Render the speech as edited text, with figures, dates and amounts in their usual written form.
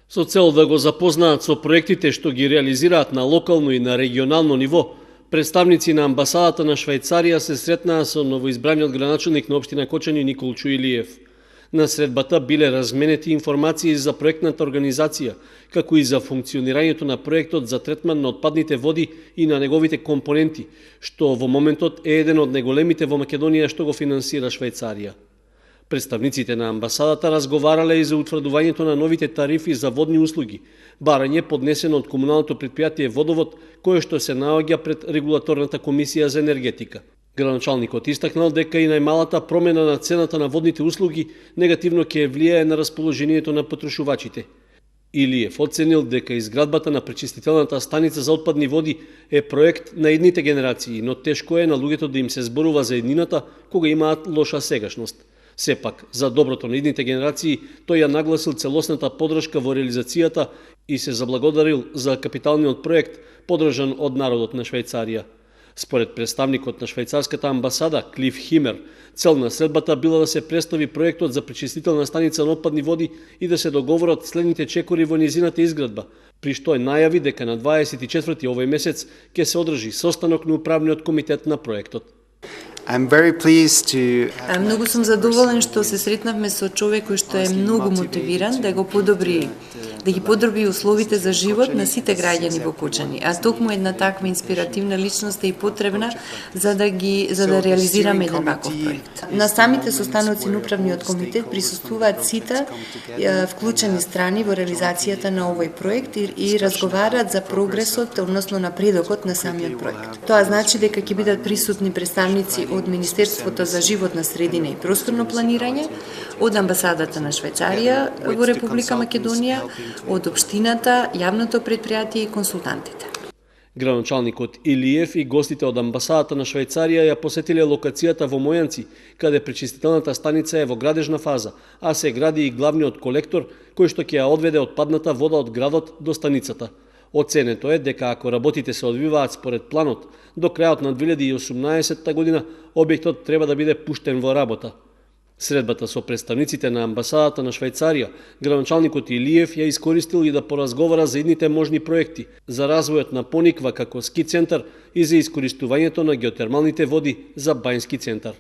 Со цел да го запознаат со проектите што ги реализираат на локално и на регионално ниво, представници на амбасадата на Швајцарија се сретнаа со новоизбраниот граначелник на општина Кочани Николчо Илиев. На средбата биле разменети информации за проектната организација, како и за функционирањето на проектот за третман на отпадните води и на неговите компоненти, што во моментот е еден од најголемите во Македонија што го финансира Швајцарија. Представниците на амбасадата разговарале и за утврдувањето на новите тарифи за водни услуги, барање поднесено од комуналното предпријатие Водовод, кое што се наоѓа пред Регулаторната комисија за енергетика. Граначалникот истакнал дека и најмалата промена на цената на водните услуги негативно ќе влијае на расположението на потрошувачите. Илиев оценил дека изградбата на пречистителната станица за отпадни води е проект на идните генерации, но тешко е на луѓето да им се зборува за еднината кога имаат лоша сегашност. Сепак, за доброто на идните генерации, тој ја нагласил целосната подршка во реализацијата и се заблагодарил за капиталниот проект, подржан од народот на Швајцарија. Според представникот на швајцарската амбасада, Клиф Химер, цел на средбата била да се представи проектот за пречистителна станица на отпадни води и да се договорат следните чекори во низината изградба, при што најави дека на 24 овој месец ќе се одржи состанок на управниот комитет на проектот. Многу сум задоволен што се сретнавме со човек кој што е многу мотивиран да ги подобри условите за живот на сите граѓани во Кочани, а токму една таква инспиративна личност е и потребна за да реализираме еден ваков проект. На самите состаноци на управниот комитет присуствуваат сите вклучени страни во реализацијата на овој проект и разговараат за прогресот, односно напредокот на самиот проект. Тоа значи дека ќе бидат присутни представници од Министерството за животна средина и просторно планирање, од амбасадата на Швајцарија во Република Македонија, од општината, јавното предпријатие и консултантите. Граначалникот Илиев и гостите од амбасадата на Швајцарија ја посетиле локацијата во Мојанци, каде пречистителната станица е во градежна фаза, а се гради и главниот колектор кој што ќе ја одведе отпадната вода од градот до станицата. Оценето е дека ако работите се одвиваат според планот, до крајот на 2018 година објектот треба да биде пуштен во работа. Средбата со представниците на амбасадата на Швајцарија, граначалникот Илиев ја искористил и да поразговара за идните можни проекти, за развојот на Пониква како ски центар и за искористувањето на геотермалните води за бањски центар.